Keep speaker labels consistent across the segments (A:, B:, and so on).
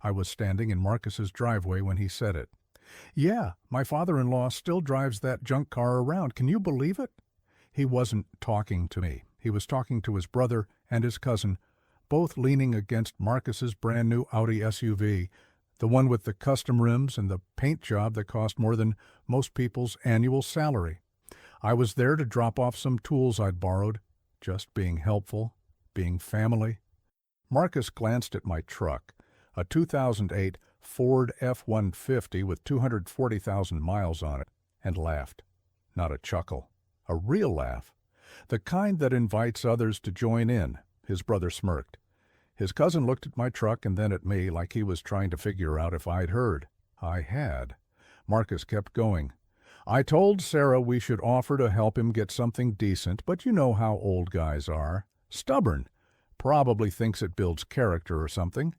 A: I was standing in Marcus's driveway when he said it. "Yeah, my father-in-law still drives that junk car around. Can you believe it?" He wasn't talking to me. He was talking to his brother and his cousin, both leaning against Marcus's brand-new Audi SUV, the one with the custom rims and the paint job that cost more than most people's annual salary. I was there to drop off some tools I'd borrowed, just being helpful, being family. Marcus glanced at my truck, a 2008 Ford F-150 with 240,000 miles on it, and laughed. Not a chuckle, a real laugh. The kind that invites others to join in. His brother smirked. His cousin looked at my truck and then at me like he was trying to figure out if I'd heard. I had. Marcus kept going. "I told Sarah we should offer to help him get something decent, but you know how old guys are. Stubborn. Probably thinks it builds character or something."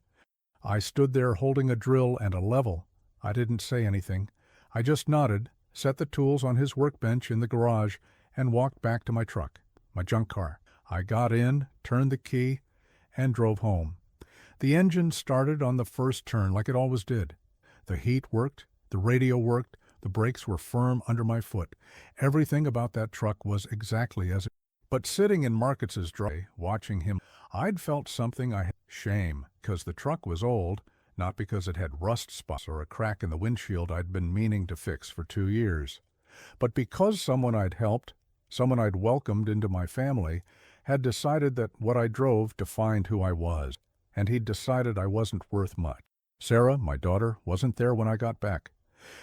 A: I stood there holding a drill and a level. I didn't say anything. I just nodded, set the tools on his workbench in the garage, and walked back to my truck, my junk car. I got in, turned the key, and drove home. The engine started on the first turn like it always did. The heat worked, the radio worked, the brakes were firm under my foot. Everything about that truck was exactly as it. But sitting in Marcus's driveway, watching him, I'd felt something I had shame, because the truck was old, not because it had rust spots or a crack in the windshield I'd been meaning to fix for 2 years, but because someone I'd helped, someone I'd welcomed into my family, had decided that what I drove defined who I was, and he'd decided I wasn't worth much. Sarah, my daughter, wasn't there when I got back.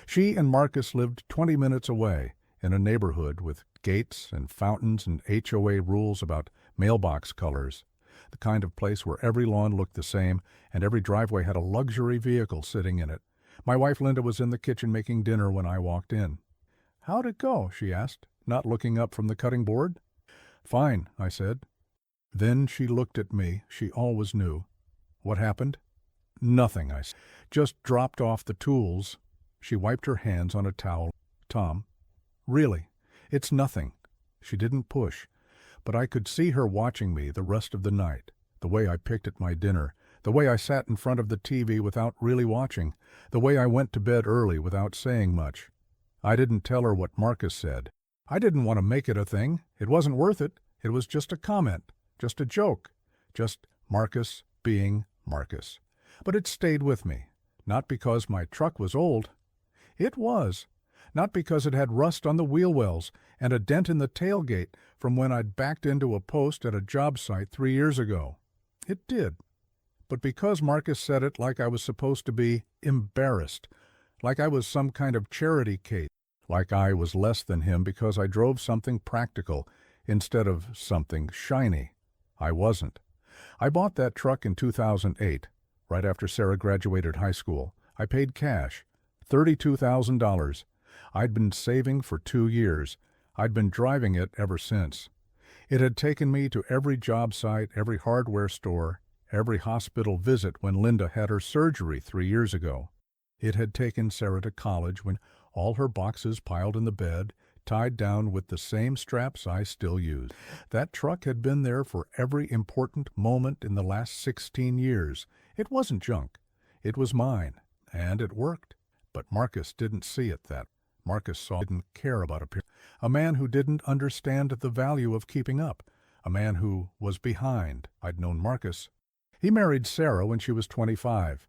A: She and Marcus lived 20 minutes away, in a neighborhood with gates and fountains and HOA rules about mailbox colors, the kind of place where every lawn looked the same and every driveway had a luxury vehicle sitting in it. My wife Linda was in the kitchen making dinner when I walked in. "How'd it go?" she asked, not looking up from the cutting board. "Fine," I said. Then she looked at me. She always knew. "What happened?" "Nothing," I said. "Just dropped off the tools." She wiped her hands on a towel. "Tom, really, it's nothing." She didn't push, but I could see her watching me the rest of the night, the way I picked at my dinner, the way I sat in front of the TV without really watching, the way I went to bed early without saying much. I didn't tell her what Marcus said. I didn't want to make it a thing. It wasn't worth it. It was just a comment, just a joke, just Marcus being Marcus. But it stayed with me, not because my truck was old. It was. Not because it had rust on the wheel wells and a dent in the tailgate from when I'd backed into a post at a job site 3 years ago. It did. But because Marcus said it like I was supposed to be embarrassed, like I was some kind of charity case, like I was less than him because I drove something practical instead of something shiny. I wasn't. I bought that truck in 2008, right after Sarah graduated high school. I paid cash, $32,000. I'd been saving for 2 years. I'd been driving it ever since. It had taken me to every job site, every hardware store, every hospital visit when Linda had her surgery 3 years ago. It had taken Sarah to college when all her boxes piled in the bed, tied down with the same straps I still use. That truck had been there for every important moment in the last 16 years. It wasn't junk. It was mine, and it worked. But Marcus didn't see it that. Marcus saw I didn't care about appearance. A man who didn't understand the value of keeping up. A man who was behind. I'd known Marcus. He married Sarah when she was 25.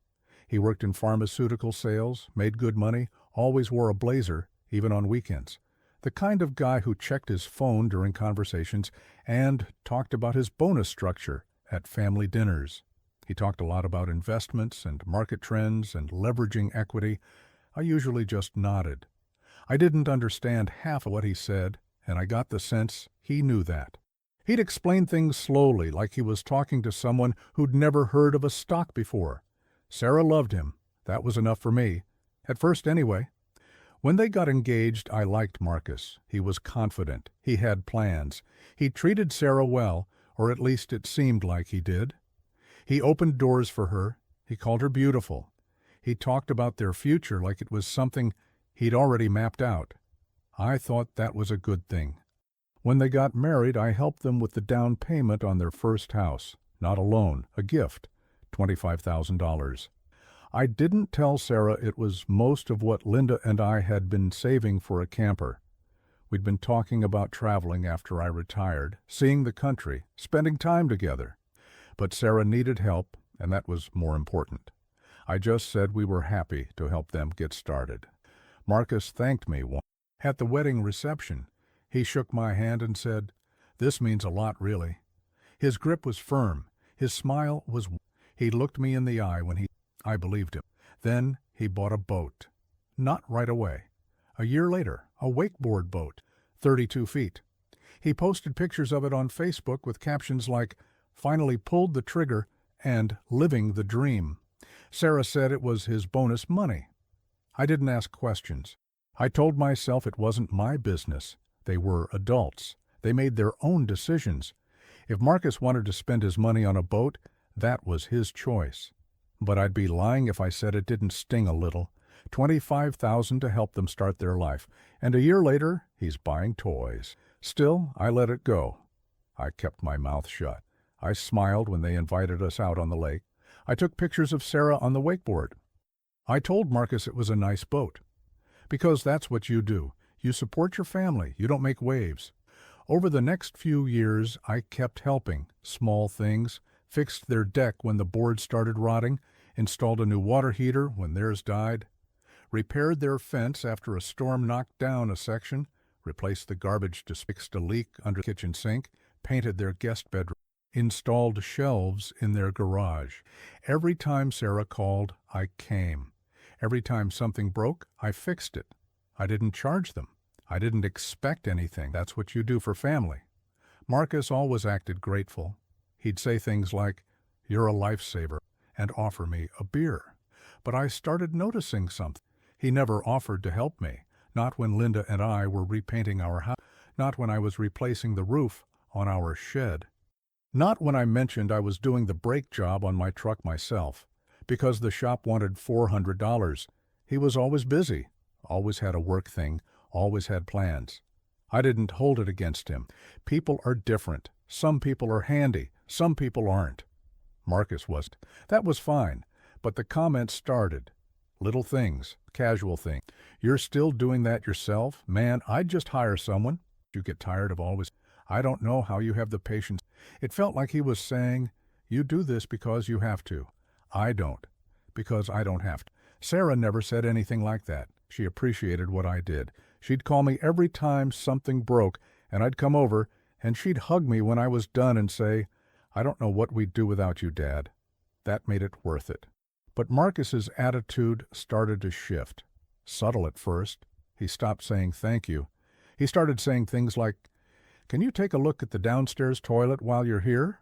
A: He worked in pharmaceutical sales, made good money, always wore a blazer, even on weekends. The kind of guy who checked his phone during conversations and talked about his bonus structure at family dinners. He talked a lot about investments and market trends and leveraging equity. I usually just nodded. I didn't understand half of what he said, and I got the sense he knew that. He'd explain things slowly, like he was talking to someone who'd never heard of a stock before. Sarah loved him. That was enough for me. At first, anyway. When they got engaged, I liked Marcus. He was confident. He had plans. He treated Sarah well, or at least it seemed like he did. He opened doors for her. He called her beautiful. He talked about their future like it was something he'd already mapped out. I thought that was a good thing. When they got married, I helped them with the down payment on their first house. Not a loan, a gift, $25,000. I didn't tell Sarah it was most of what Linda and I had been saving for a camper. We'd been talking about traveling after I retired, seeing the country, spending time together. But Sarah needed help, and that was more important. I just said we were happy to help them get started. Marcus thanked me once. At the wedding reception, he shook my hand and said, "This means a lot, really." His grip was firm. His smile was warm. He looked me in the eye when I believed him. Then he bought a boat. Not right away. A year later, a wakeboard boat, 32 feet. He posted pictures of it on Facebook with captions like, "Finally pulled the trigger," and "Living the dream." Sarah said it was his bonus money. I didn't ask questions. I told myself it wasn't my business. They were adults. They made their own decisions. If Marcus wanted to spend his money on a boat, that was his choice. But I'd be lying if I said it didn't sting a little. $25,000 to help them start their life, and a year later, he's buying toys. Still, I let it go. I kept my mouth shut. I smiled when they invited us out on the lake. I took pictures of Sarah on the wakeboard. I told Marcus it was a nice boat. Because that's what you do. You support your family. You don't make waves. Over the next few years, I kept helping. Small things. Fixed their deck when the board started rotting. Installed a new water heater when theirs died. Repaired their fence after a storm knocked down a section. Replaced the garbage to fix a leak under the kitchen sink. Painted their guest bedroom. Installed shelves in their garage. Every time Sarah called, I came. Every time something broke, I fixed it. I didn't charge them. I didn't expect anything. That's what you do for family. Marcus always acted grateful. He'd say things like, "You're a lifesaver," and offer me a beer. But I started noticing something. He never offered to help me, not when Linda and I were repainting our house, not when I was replacing the roof on our shed, not when I mentioned I was doing the brake job on my truck myself, because the shop wanted $400. He was always busy, always had a work thing, always had plans. I didn't hold it against him. People are different. Some people are handy. Some people aren't. Marcus wasn't. That was fine. But the comments started. Little things, casual things. "You're still doing that yourself? Man, I'd just hire someone." You get tired of always, "I don't know how you have the patience." It felt like he was saying, "You do this because you have to. I don't, because I don't have to." Sarah never said anything like that. She appreciated what I did. She'd call me every time something broke, and I'd come over, and she'd hug me when I was done and say, "I don't know what we'd do without you, Dad." That made it worth it. But Marcus's attitude started to shift. Subtle at first. He stopped saying thank you. He started saying things like, "Can you take a look at the downstairs toilet while you're here?"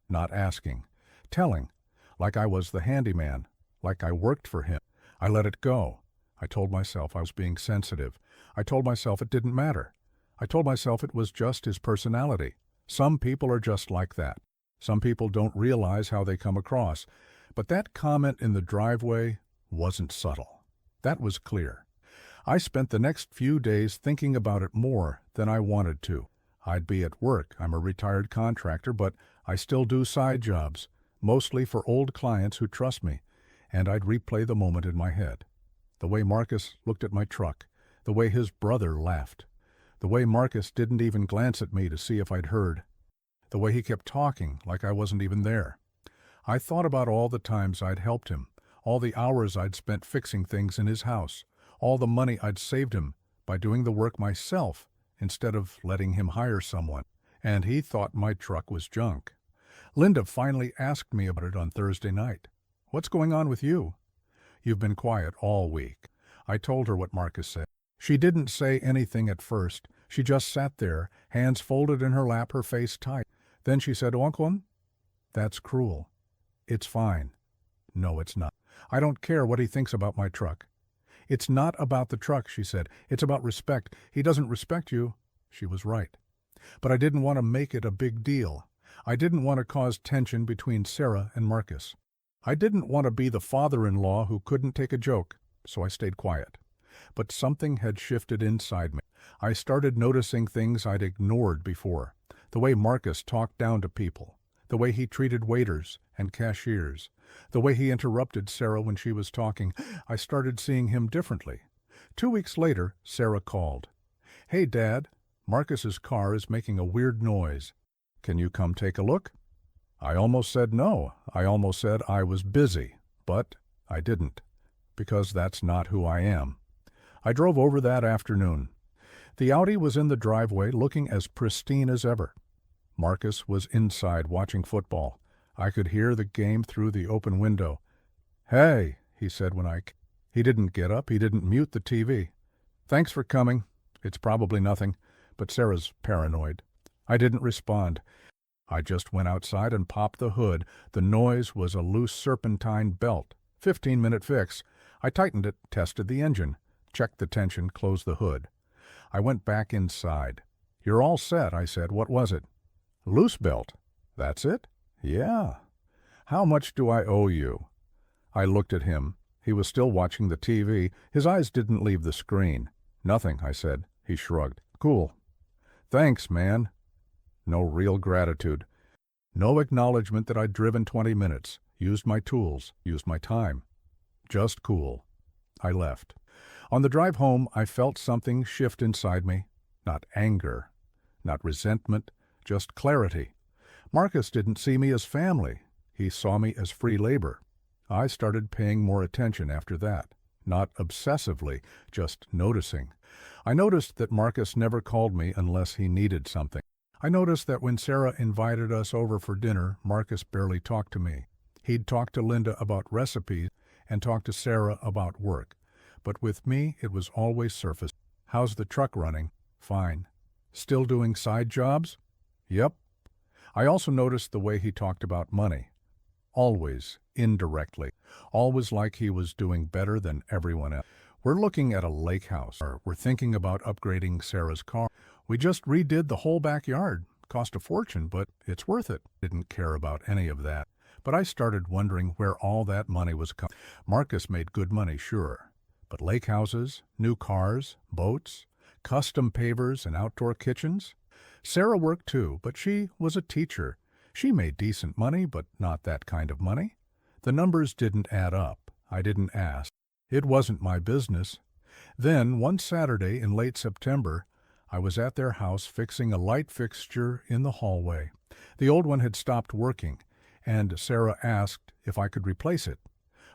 A: Not asking. Telling. Like I was the handyman. Like I worked for him. I let it go. I told myself I was being sensitive. I told myself it didn't matter. I told myself it was just his personality. Some people are just like that. Some people don't realize how they come across. But that comment in the driveway wasn't subtle. That was clear. I spent the next few days thinking about it more than I wanted to. I'd be at work. I'm a retired contractor, but I still do side jobs, mostly for old clients who trust me, and I'd replay the moment in my head. The way Marcus looked at my truck, the way his brother laughed, the way Marcus didn't even glance at me to see if I'd heard, the way he kept talking like I wasn't even there. I thought about all the times I'd helped him, all the hours I'd spent fixing things in his house, all the money I'd saved him by doing the work myself instead of letting him hire someone. And he thought my truck was junk. Linda finally asked me about it on Thursday night. "What's going on with you?" "You've been quiet all week." I told her what Marcus said. She didn't say anything at first. She just sat there, hands folded in her lap, her face tight. Then she said, "Uncle, that's cruel." "It's fine." "No, it's not. I don't care what he thinks about my truck." "It's not about the truck," she said. "It's about respect. He doesn't respect you." She was right. But I didn't want to make it a big deal. I didn't want to cause tension between Sarah and Marcus. I didn't want to be the father-in-law who couldn't take a joke, so I stayed quiet. But something had shifted inside me. I started noticing things I'd ignored before. The way Marcus talked down to people. the way he treated waiters and cashiers, the way he interrupted Sarah when she was talking. I started seeing him differently. 2 weeks later, Sarah called. "Hey, Dad, Marcus's car is making a weird noise. Can you come take a look?" I almost said no. I almost said I was busy, but I didn't, because that's not who I am. I drove over that afternoon. The Audi was in the driveway looking as pristine as ever. Marcus was inside watching football. I could hear the game through the open window. "Hey," he said He didn't get up. He didn't mute the TV. "Thanks for coming. It's probably nothing, but Sarah's paranoid." I didn't respond. I just went outside and popped the hood. The noise was a loose serpentine belt. 15-minute fix. I tightened it, tested the engine, checked the tension, closed the hood. I went back inside. "You're all set," I said. "What was it?" "Loose belt." "That's it?" "Yeah." "How much do I owe you?" I looked at him. He was still watching the TV. His eyes didn't leave the screen. "Nothing," I said. He shrugged. "Cool." "Thanks, man." No real gratitude. No acknowledgement that I'd driven 20 minutes, used my tools, used my time. Just cool. I left. On the drive home, I felt something shift inside me. Not anger, not resentment, just clarity. Marcus didn't see me as family. He saw me as free labor. I started paying more attention after that. Not obsessively, just noticing. I noticed that Marcus never called me unless he needed something. I noticed that when Sarah invited us over for dinner, Marcus barely talked to me. He'd talk to Linda about recipes and talk to Sarah about work. But with me, it was always surface. "How's the truck running?" "Fine." "Still doing side jobs?" "Yep." I also noticed the way he talked about money. Always, indirectly. Always like he was doing better than everyone else. "We're looking at a lake house. We're thinking about upgrading Sarah's car. We just redid the whole backyard. Cost a fortune, but it's worth it." Didn't care about any of that. But I started wondering where all that money was coming. Marcus made good money, sure. But lake houses, new cars, boats, custom pavers and outdoor kitchens? Sarah worked too, but she was a teacher. She made decent money, but not that kind of money. The numbers didn't add up. I didn't ask. It wasn't my business. Then, one Saturday in late September, I was at their house fixing a light fixture in the hallway. The old one had stopped working, and Sarah asked if I could replace it.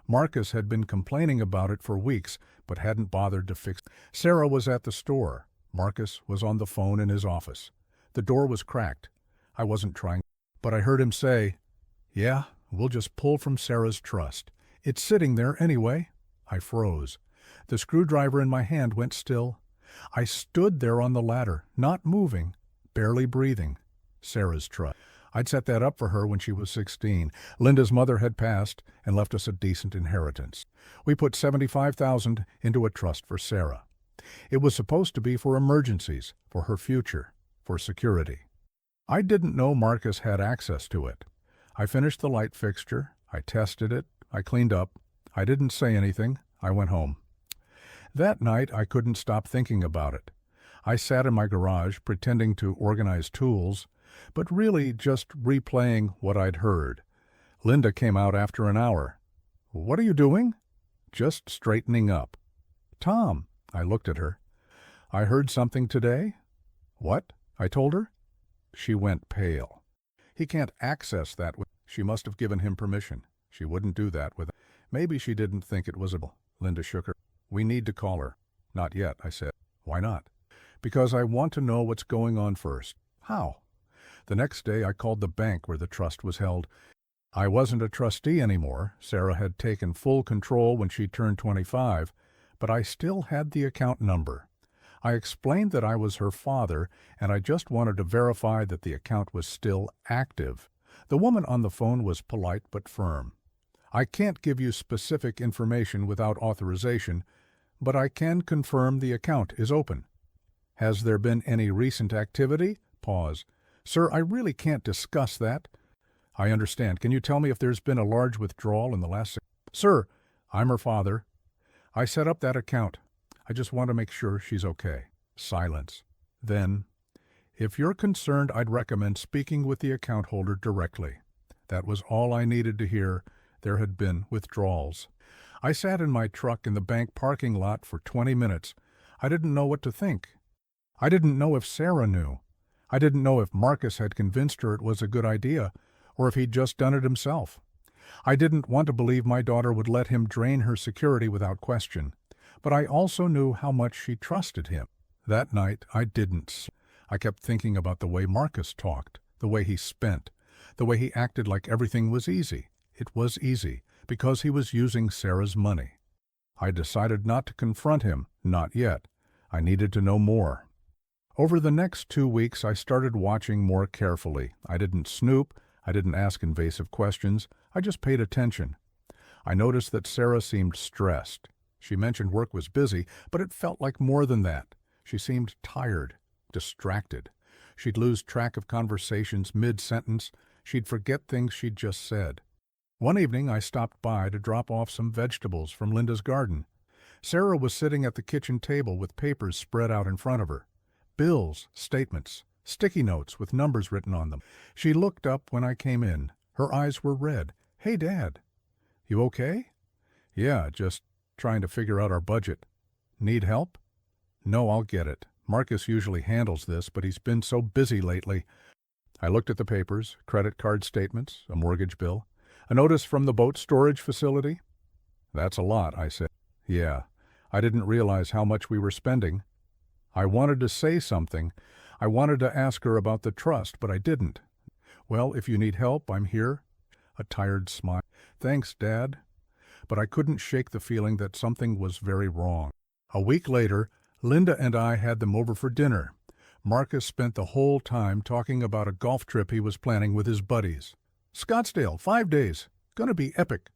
A: Marcus had been complaining about it for weeks, but hadn't bothered to fix it. Sarah was at the store. Marcus was on the phone in his office. The door was cracked. I wasn't trying, but I heard him say, "Yeah, we'll just pull from Sarah's trust. It's sitting there anyway." I froze. The screwdriver in my hand went still. I stood there on the ladder, not moving, barely breathing. Sarah's trust. I'd set that up for her when she was 16. Linda's mother had passed and left us a decent inheritance. We put $75,000 into a trust for Sarah. It was supposed to be for emergencies, for her future, for security. I didn't know Marcus had access to it. I finished the light fixture. I tested it. I cleaned up. I didn't say anything. I went home. That night, I couldn't stop thinking about it. I sat in my garage pretending to organize tools, but really just replaying what I'd heard. Linda came out after an hour. "What are you doing?" "Just straightening up." "Tom," I looked at her. "I heard something today." "What?" I told her. She went pale. "He can't access that." She must have given him permission. She wouldn't do that with. Maybe she didn't think it was a. Linda shook her. "We need to call her." "Not yet," I said. "Why not?" "Because I want to know what's going on first." "How?" The next day I called the bank where the trust was held. I wasn't a trustee anymore. Sarah had taken full control when she turned 25, but I still had the account number. I explained that I was her father, and I just wanted to verify that the account was still active. The woman on the phone was polite but firm. "I can't give you specific information without authorization, but I can confirm the account is open." "Has there been any recent activity?" Pause. "Sir, I really can't discuss that." "I understand. Can you tell me if there's been a large withdrawal in the last Sir, I'm her father. I set up that account. I just want to make sure she's okay." Silence. Then, If you're concerned, I'd recommend speaking with the account holder directly. That was all I needed to hear. There had been withdrawals. I sat in my truck in the bank parking lot for 20 minutes. I didn't know what to think. I didn't know if Sarah knew. I didn't know if Marcus had convinced her it was a good idea, or if he'd just done it himself. I didn't want to believe my daughter would let him drain her security without question, but I also knew how much she trusted him. That night, I didn't. I kept thinking about the way Marcus talked, the way he spent, the way he acted like everything was easy. It was easy, because he was using Sarah's money. I decided not to confront him, not yet. I needed to know more. Over the next 2 weeks, I started watching more carefully. I didn't snoop. I didn't ask invasive questions. I just paid attention. I noticed that Sarah seemed stressed. She mentioned work was busy, but it felt like more than that. She seemed tired, distracted. She'd lose track of conversations mid-sentence. She'd forget things she'd just said. One evening, I stopped by to drop off some vegetables from Linda's garden. Sarah was sitting at the kitchen table with papers spread out in front of her. Bills, statements, sticky notes with numbers written on them. She looked up when I came in. Her eyes were red. "Hey, Dad. You okay?" "Yeah, just trying to figure out our budget." "Need help?" "No, I'll get it. Marcus usually handles this, but he's been so busy lately." I looked at the papers, credit card statements, a mortgage bill, a notice from the boat storage facility. "That's a lot," I said. "Yeah, I didn't realize how much we were spending." I wanted to say something. I wanted to ask her about the trust, but I didn't. "Well, if you need help, I'm here." A tired smile. "Thanks, Dad." But I couldn't shake the feeling that something was very wrong. A week later, Linda and I had them over for dinner. Marcus spent the whole time talking about a golf trip he was planning with his buddies. "Scottsdale, 5 days. Gonna be epic."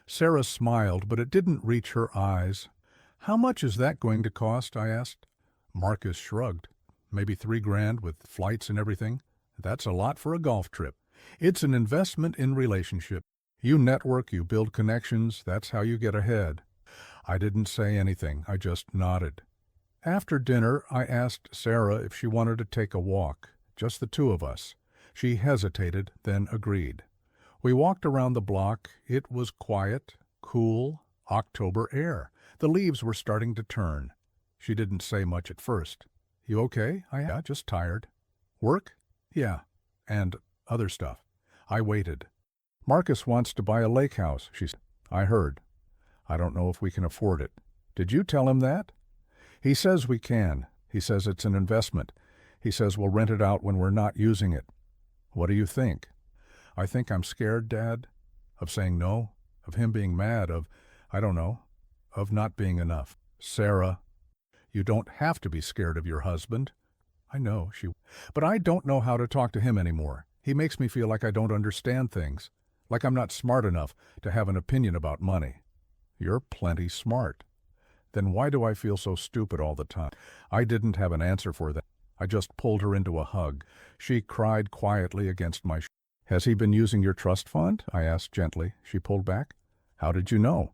A: Sarah smiled, but it didn't reach her eyes. "How much is that going to cost?" I asked. Marcus shrugged. "Maybe $3,000 with flights and everything. That's a lot for a golf trip. It's an investment in relationship. You network, you build connections, that's how you get ahead." I didn't say anything, I just nodded. After dinner, I asked Sarah if she wanted to take a walk, just the two of us. She hesitated, then agreed. We walked around the block. It was quiet, cool, October air. The leaves were starting to turn. She didn't say much at first. "You okay?" "Yeah, just tired." "Work?" "Yeah, and other stuff." I waited. "Marcus wants to buy a lake house," she said. "I heard. I don't know if we can afford it." "Did you tell him that?" "He says we can. He says it's an investment. He says we'll rent it out when we're not using it." "What do you think?" "I think I'm scared, Dad. Of saying no. Of him being mad. I don't know. Of not being enough." "Sarah, you don't have to be scared of your husband." "I know," "But I don't know how to talk to him anymore. He makes me feel like I don't understand things. Like I'm not smart enough to have an opinion about money." "You're plenty smart." "Then why do I feel so stupid all the time?" I didn't have an answer for that. I just pulled her into a hug. She cried quietly against my shoulder. "Has he been using your trust fund?" I asked gently. She pulled back. "How did you know?"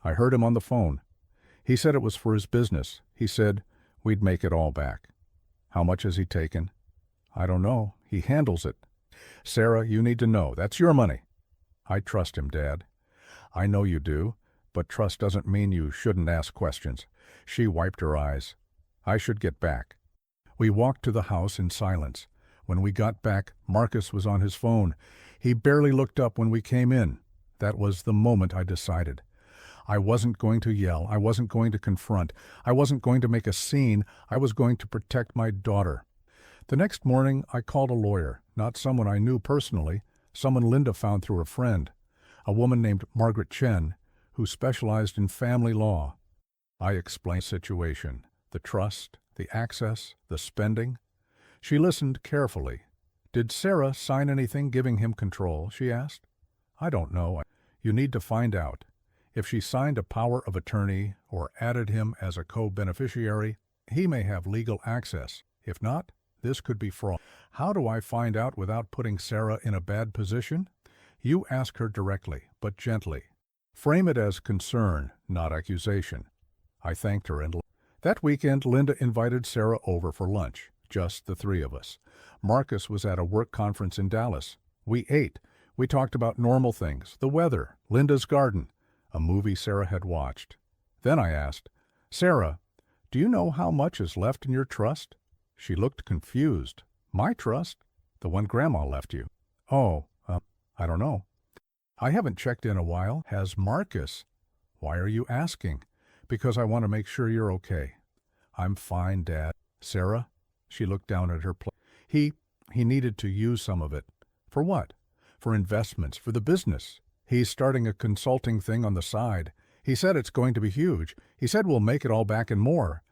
A: "I heard him on the phone. He said it was for his business. He said we'd make it all back." "How much has he taken?" "I don't know. He handles it." "Sarah, you need to know. That's your money." "I trust him, Dad." "I know you do, but trust doesn't mean you shouldn't ask questions." She wiped her eyes. "I should get back." We walked to the house in silence. When we got back, Marcus was on his phone. He barely looked up when we came in. That was the moment I decided. I wasn't going to yell. I wasn't going to confront. I wasn't going to make a scene. I was going to protect my daughter. The next morning, I called a lawyer, not someone I knew personally, someone Linda found through a friend, a woman named Margaret Chen, who specialized in family law. I explained the situation, the trust, the access, the spending. She listened carefully. "Did Sarah sign anything giving him control?" she asked. "I don't know. You need to find out. If she signed a power of attorney or added him as a co-beneficiary, he may have legal access. If not, this could be fraud." "How do I find out without putting Sarah in a bad position?" "You ask her directly, but gently. Frame it as concern, not accusation." I thanked her and that weekend Linda invited Sarah over for lunch. just the three of us. Marcus was at a work conference in Dallas. We ate. We talked about normal things, the weather, Linda's garden, a movie Sarah had watched. Then I asked, "Sarah, do you know how much is left in your trust?" She looked confused. "My trust? The one Grandma left you." "Oh, I don't know." "I haven't checked in a while. Has Marcus?" "Why are you asking?" "Because I want to make sure you're okay." "I'm fine, Dad." "Sarah?" She looked down at her plate. He needed to use some of it." "For what?" "For investments, for the business. He's starting a consulting thing on the side. He said it's going to be huge. He said we'll make it all back and more."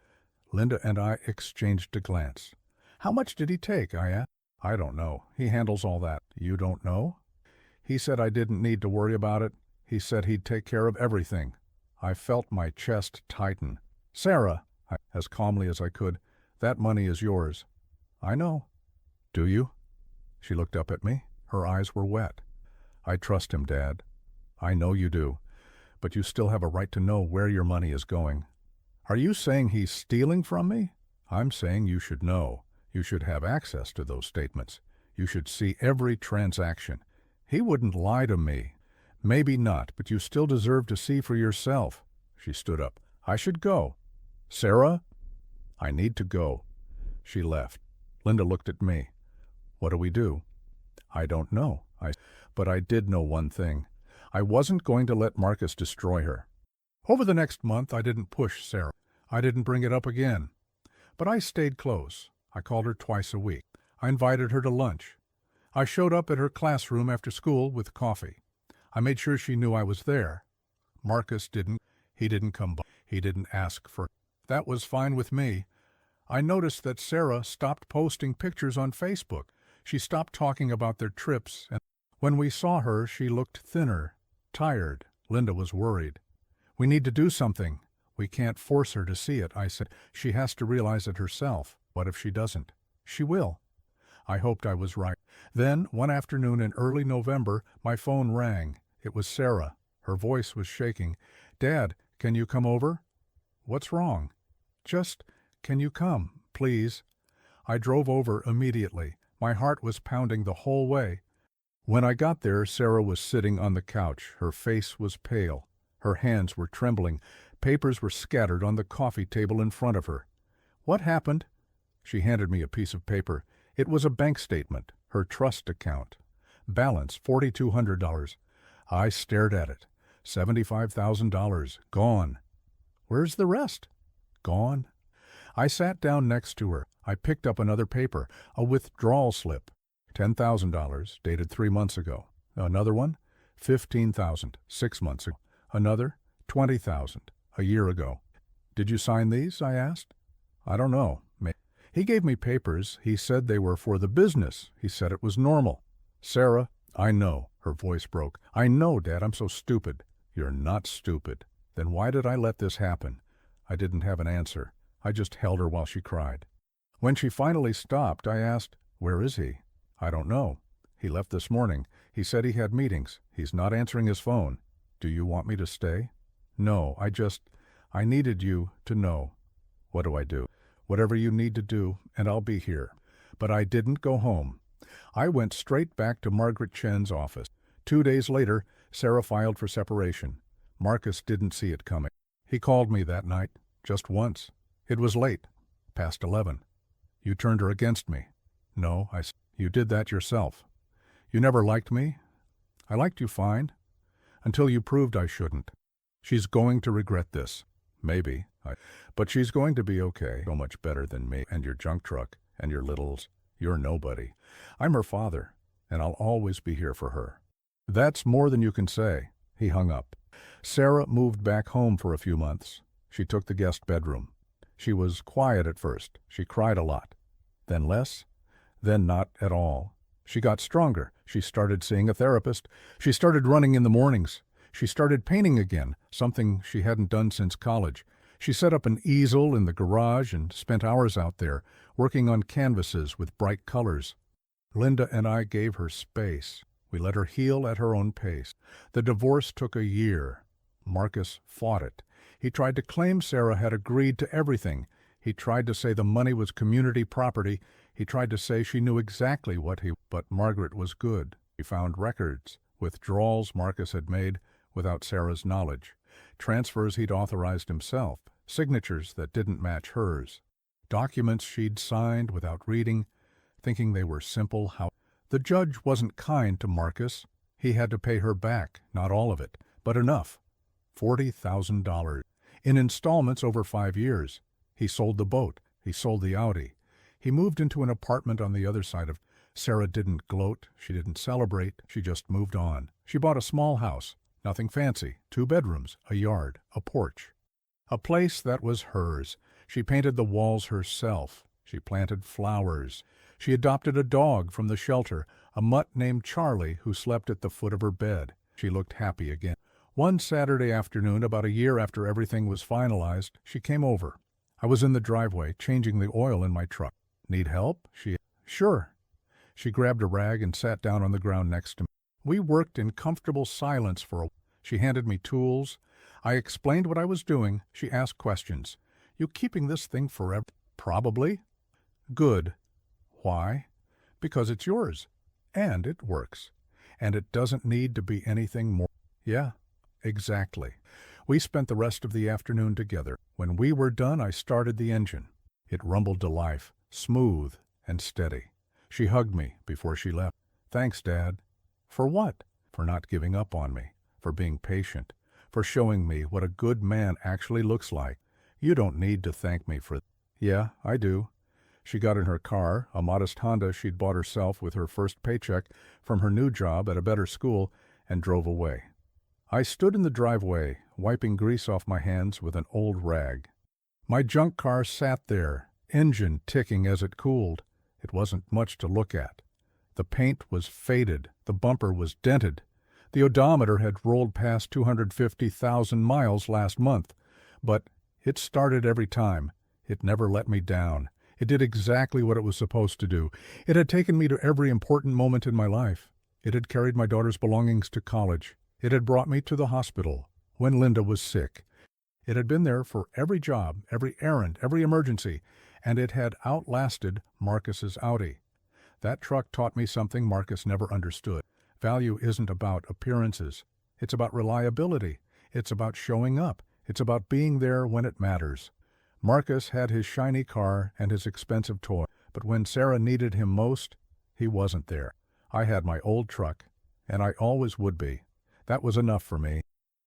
A: Linda and I exchanged a glance. "How much did he take?" I asked. "I don't know. He handles all that." "You don't know?" "He said I didn't need to worry about it. He said he'd take care of everything." I felt my chest tighten. "Sarah," as calmly as I could, "that money is yours." "I know." "Do you?" She looked up at me. Her eyes were wet. "I trust him, Dad." "I know you do. But you still have a right to know where your money is going." "Are you saying he's stealing from me?" "I'm saying you should know. You should have access to those statements. You should see every transaction. He wouldn't lie to me." "Maybe not, but you still deserve to see for yourself." She stood up. "I should go." "Sarah?" "I need to go." She left. Linda looked at me. "What do we do?" "I don't know." But I did know one thing. I wasn't going to let Marcus destroy her. Over the next month, I didn't push Sarah. I didn't bring it up again. But I stayed close. I called her twice a week. I invited her to lunch. I showed up at her classroom after school with coffee. I made sure she knew I was there. Marcus didn't. He didn't come by. He didn't ask for it. That was fine with me. I noticed that Sarah stopped posting pictures on Facebook. She stopped talking about their trips, and when we saw her, she looked thinner, tired. Linda was worried. "We need to do something." "We can't force her to see it," I said. "She has to realize it herself." "What if she doesn't?" "She will." I hoped I was right. Then, one afternoon in early November, my phone rang. It was Sarah. Her voice was shaking. "Dad, can you come over?" "What's wrong?" "Just, can you come, please?" I drove over immediately. My heart was pounding the whole way. When I got there, Sarah was sitting on the couch. Her face was pale. Her hands were trembling. Papers were scattered on the coffee table in front of her. "What happened?" She handed me a piece of paper. It was a bank statement, her trust account. Balance $4,200. I stared at it. $75,000. Gone. "Where's the rest?" "Gone." I sat down next to her. I picked up another paper, a withdrawal slip. $10,000, dated 3 months ago. Another one, $15,000, 6 months ago. Another, $20,000, a year ago. "Did you sign these?" I asked. "I don't know. He gave me papers. He said they were for the business. He said it was normal." "Sarah, I know." Her voice broke. "I know, Dad. I'm so stupid." "You're not stupid." "Then why did I let this happen?" I didn't have an answer. I just held her while she cried. When she finally stopped, I asked, "Where is he?" "I don't know. He left this morning. He said he had meetings. He's not answering his phone." "Do you want me to stay?" "No, I needed you to know." "What do I do?" "Whatever you need to do, and I'll be here." But I didn't go home. I went straight back to Margaret Chen's office. 2 days later, Sarah filed for separation. Marcus didn't see it coming. He called me that night, just once. It was late, past 11. "You turned her against me." "No," I said. "You did that yourself." "You never liked me?" "I liked you fine, until you proved I shouldn't." "She's going to regret this." "Maybe. But she's going to be okay. So much better than me and your junk truck and your littles. You're nobody. I'm her father, and I'll always be here for her." "That's more than you can say." He hung up. Sarah moved back home for a few months. She took the guest bedroom. She was quiet at first. She cried a lot. Then less. Then not at all. She got stronger. She started seeing a therapist. She started running in the mornings. She started painting again, something she hadn't done since college. She set up an easel in the garage and spent hours out there, working on canvases with bright colors. Linda and I gave her space. We let her heal at her own pace. The divorce took a year. Marcus fought it. He tried to claim Sarah had agreed to everything. He tried to say the money was community property. He tried to say she knew exactly but Margaret was good. He found records, withdrawals Marcus had made without Sarah's knowledge, transfers he'd authorized himself, signatures that didn't match hers, documents she'd signed without reading, thinking they were simple. How the judge wasn't kind to Marcus. He had to pay her back, not all of it, but enough. $40,000. In installments over 5 years. He sold the boat. He sold the Audi. He moved into an apartment on the other side of. Sarah didn't gloat. She didn't celebrate. She just moved on. She bought a small house. Nothing fancy. 2 bedrooms, a yard, a porch. A place that was hers. She painted the walls herself. She planted flowers. She adopted a dog from the shelter, a mutt named Charlie who slept at the foot of her bed. She looked happy again. One Saturday afternoon, about a year after everything was finalized, she came over. I was in the driveway, changing the oil in my truck. Need help? Sure. She grabbed a rag and sat down on the ground next to me. We worked in comfortable silence for a while. She handed me tools. I explained what I was doing. She asked questions. You keeping this thing forever? Probably. Good. Why? Because it's yours. And it works. And it doesn't need to be anything more. Yeah, exactly. We spent the rest of the afternoon together. When we were done, I started the engine. It rumbled to life, smooth and steady. She hugged me before she left. Thanks, Dad. For what? For not giving up on me, for being patient, for showing me what a good man actually looks like. You don't need to thank me for. Yeah, I do. She got in her car, a modest Honda she'd bought herself with her first paycheck from her new job at a better school, and drove away. I stood in the driveway, wiping grease off my hands with an old rag. My junk car sat there, engine ticking as it cooled. It wasn't much to look at. The paint was faded, the bumper was dented. The odometer had rolled past 250,000 miles last month, but it started every time. It never let me down. It did exactly what it was supposed to do. It had taken me to every important moment in my life. It had carried my daughter's belongings to college. It had brought me to the hospital when Linda was sick. It had been there for every job, every errand, every emergency, and it had outlasted Marcus's Audi. That truck taught me something Marcus never understood. Value isn't about appearances. It's about reliability. It's about showing up. It's about being there when it matters. Marcus had his shiny car and his expensive toy, but when Sarah needed him most, he wasn't there. I had my old truck, and I always would be. That was enough for me.